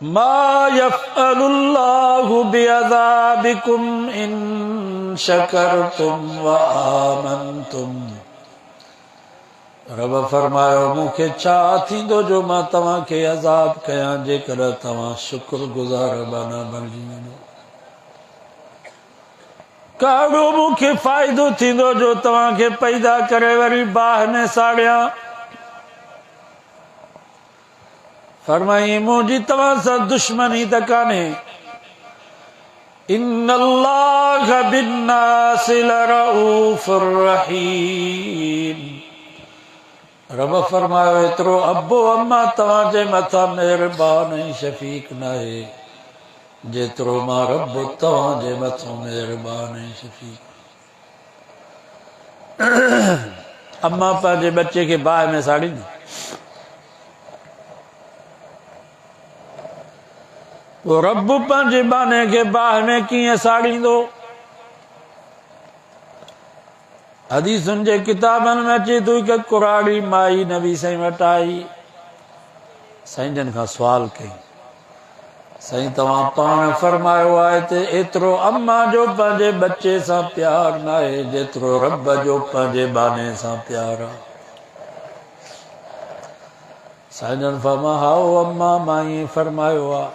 मा यफ़अलुल्लाहु बिअज़ाबिकुम इन शकरतुम व आमनतुम। रब फरमायो मूंखे छा थींदो जो मां तव्हांखे अज़ाब कयां जेकर तव्हां शुक्रगुज़ार बना बणिजी वञो। कहिड़ो मूंखे फ़ाइदो थींदो जो तव्हांखे पैदा करे वरी बाहि में साड़ियां। फरमाई मुंहिंजी तव्हां सां दुश्मनी त कान्हे। इन्नल्लाह बिन्नासि लरऊफ़ुर रहीम। रब फरमायो एतिरो अब्बो अम्मा तव्हांजे मथां महिरबान ऐं शफ़ीक़ नाहे जेतिरो मां रब तव्हांजे मथां महिरबान ऐं शफ़ीक़। अम्मा पंहिंजे बच्चे खे बाहि में साड़ींदी, वो रब पंहिंजे बाने खे बाहि में कीअं साड़ींदो। हदीसुनि जे किताबनि में अचे थो हिकु कुराड़ी माई नबी साईं वटि आई। साईं जन खां सुवाल कई, साईं तव्हां पाण फरमायो आहे त एतिरो अम्मा जो पंहिंजे बच्चे सां प्यार न आहे जेतिरो रब जो पंहिंजे बाने सां प्यार आहे। साईं जन फरमायो हाओ अम्मा मां ईअं फरमायो आहे।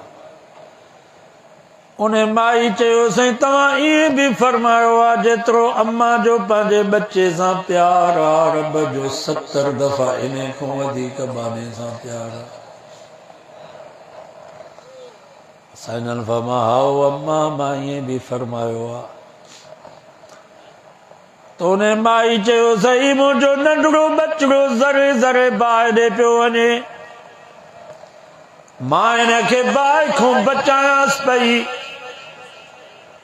उन माई चयो साईं तव्हां ईअं बि फरमायो आहे जेतिरो अम्मा जो पंहिंजे बच्चे सां प्यार आहे रब जो 70 दफ़ा इन खां वधीक बाने सां प्यार आहे। साईं जन फरमायो हाओ अम्मा मां ईअं बि फरमायो आहे। त उन माई चयो साईं मुंहिंजो नंढड़ो बचड़ो ज़रे ज़रे बाहि ॾे पियो वञे, मां हिन खे बाहि खां बचायांसि पई।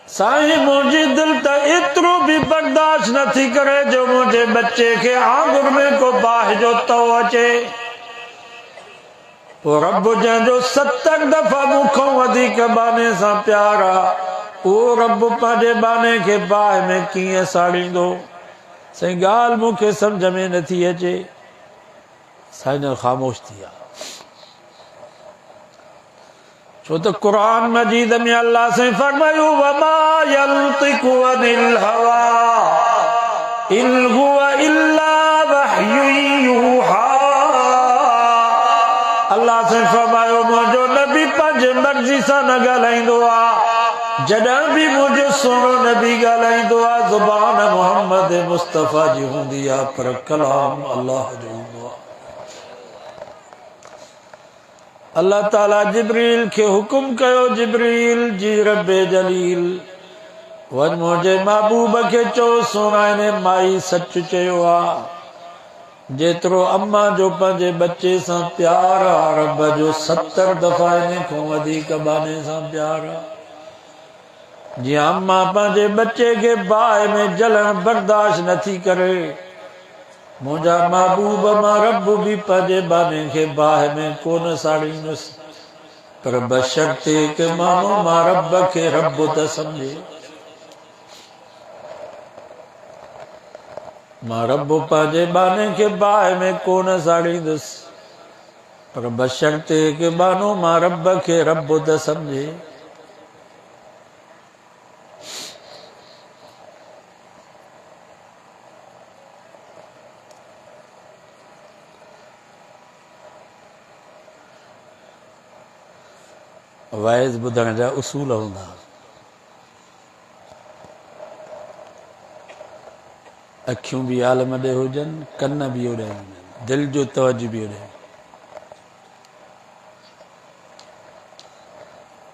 साईं मुंहिंजी दिलि त एतिरो बि बर्दाश्त नथी करे जो मुंहिंजे बच्चे खे आंगुर में को बाहि जो तओ अचे। पोइ रब जंहिंजो 70 दफ़ा मूंखां वधीक बाने सां प्यार आहे उहो रब पंहिंजे बाने खे बाहि में कीअं साड़ींदो। साईं ॻाल्हि मूंखे सम्झ में नथी अचे। साईं जन ख़ामोश थी विया। छो त क़ुरान मजीद में अल्लाह से फरमायो वमा यंतिकु अनिल हवा इन हुवा इल्ला वहयु यूहा। अल्लाह से फरमायो मुंहिंजो नबी पंहिंजे मर्ज़ी सां न ॻाल्हाईंदो आहे। जॾहिं बि मुंहिंजो सुहिणो नबी ॻाल्हाईंदो आहे ज़ुबान मोहम्मद मुस्तफ़ा जी हूंदी आहे पर कलाम अल्लाह जो हूंदो आहे। अल्लाह ताला जिब्रील खे हुकुम कयो जिब्रील जी रब जलील वञ मुंहिंजे महबूब खे चओ सोना हिन माई सच चयो आहे जेतिरो अम्मा जो पंहिंजे बच्चे सां प्यार आहे रब जो 70 दफ़ा इन खां वधीक बाने सां प्यार आहे। जीअं अम्मा पंहिंजे बच्चे खे बाहि में जलण बर्दाश्त नथी करे मुंहिंजा महबूब मां रब बि पंहिंजे बाने खे बाहि में कोन साड़ींदुसि पर बशर्ते कि माण्हू मां रब खे रब त सम्झे। मां रब पंहिंजे बाने खे बाहि में कोन साड़ींदुसि पर बशर्ते कि माण्हू मां रब खे रब त सम्झे। वाइज़ ॿुधण जा उसूल हूंदा। अखियूं बि आलम ॾे हुजनि कन बि ओॾे हुजनि दिलि जो तवजु बि ओॾे।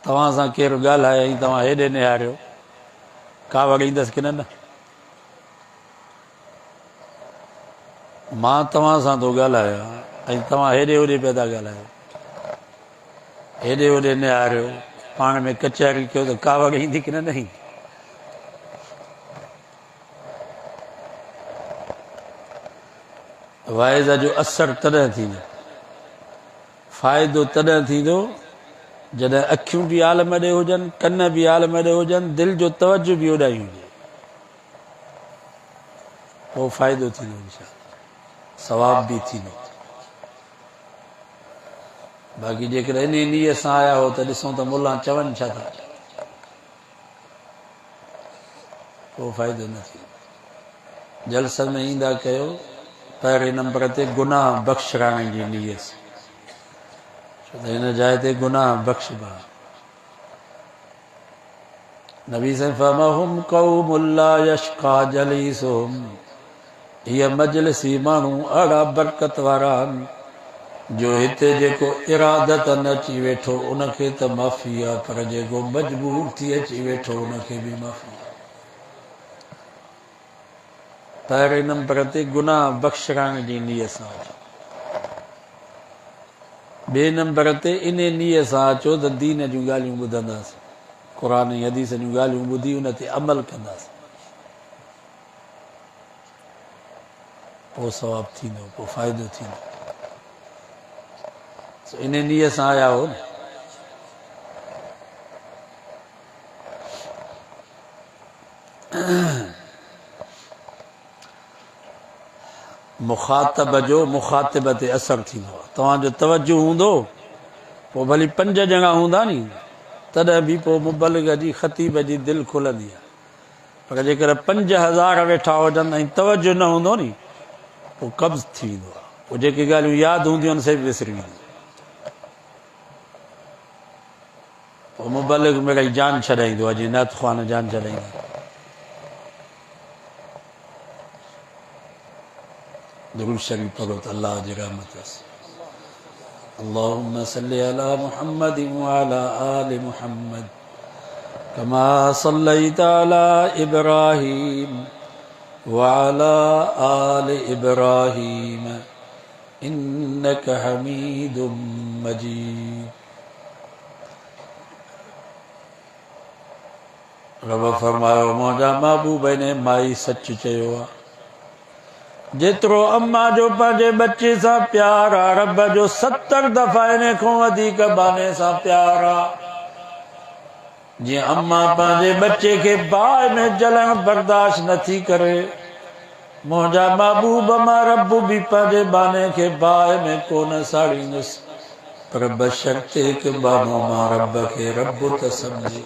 तव्हां सां केरु ॻाल्हाए ऐं तव्हां हेॾे निहारियो कावड़ ईंदसि की न। मां तव्हां सां थो ॻाल्हायां ऐं तव्हां हेॾे होॾे पिया था ॻाल्हायो हेॾे होॾे निहारियो पाण में कचहरी कयो त कावड़ ईंदी की न ईंदी। वाइज़ जो असरु तॾहिं थींदो फ़ाइदो तॾहिं थींदो जॾहिं अखियूं बि आलम ॾे हुजनि कन बि आलम ॾे हुजनि दिलि जो तवजु बि ओॾाई हुजे पोइ फ़ाइदो थींदो इंशाअल्लाह सवाब बि थींदो। बाक़ी जेकर इन नीय सां आया हो त ॾिसूं त मुल्ला चवनि छा था, को फ़ाइदो न थी। जलसन में ईंदा कयो पहिरें नंबर ते गुनाह बख़्शराइण जी नीयत, छो त हिन जाइ ते गुनाह बख़्शबा। नबी साईं फरमाहुम क़ौमुन ला यश्क़ा जलीसुहुम, हीअ मजलिसी माण्हू अहिड़ा बरकत वारा आहिनि जो हिते जेको इरादत न अची वेठो उनखे त माफ़ी आहे, पर जेको मजबूर थी अची वेठो उनखे बि माफ़ी आहे। पहिरें नंबर ते गुनाह बख़्शराइण जी नीयत सां अचो, ॿिए नंबर ते इन नीयत सां अचो त दीन जूं ॻाल्हियूं ॿुधंदासीं, क़ुर ऐं हदीस जूं ॻाल्हियूं ॿुधी उन ते अमल कंदासीं, पोइ सवाबु थींदो, पोइ फ़ाइदो थींदो। इन नीयत सां आया हो न। मुखातब जो मुखातिब ते असर थींदो आहे, तव्हांजो तवज्जो हूंदो, पोइ भली 5 ॼणा हूंदा नी तॾहिं बि पोइ मुबलिग जी ख़तीब जी दिलि खुलंदी आहे, पर जेकर 5000 वेठा हुजनि ऐं तवज्जो न हूंदो नी पोइ कब्ज़ थी वेंदो आहे, पोइ जेके ॻाल्हियूं यादि हूंदियूं आहिनि से बि विसरी वेंदियूं, पोइ मुबलिग मिड़ई जान छॾाईंदो आहे, जीअं नात ख़्वान जान छॾाईंदा। दुरूद शरीफ पढ़ो त अल्लाह जी रहमत अस। अल्लाहुम्मा सल्लि अला मुहम्मद व अला आलि मुहम्मद कमा सल्लैता अला इब्राहीम व अला आलि इब्राहीम इन्नका हमीदुम मजीद। रब फरमायो मुंहिंजा महबूब ने माई सच चयो आहे, जेतिरो अम्मा जो पंहिंजे बच्चे सां प्यार आहे रब जो 70 दफ़ा इन खां वधीक बाने सां प्यार आहे। जीअं अम्मा पंहिंजे बच्चे खे बाहि में जलण बर्दाश्त नथी करे, मुंहिंजा महबूब मां रब बि पंहिंजे बाने खे बाहि में कोन साड़ींदुसि, पर बशर्ते हिकु बानो मां रब खे रब त सम्झे।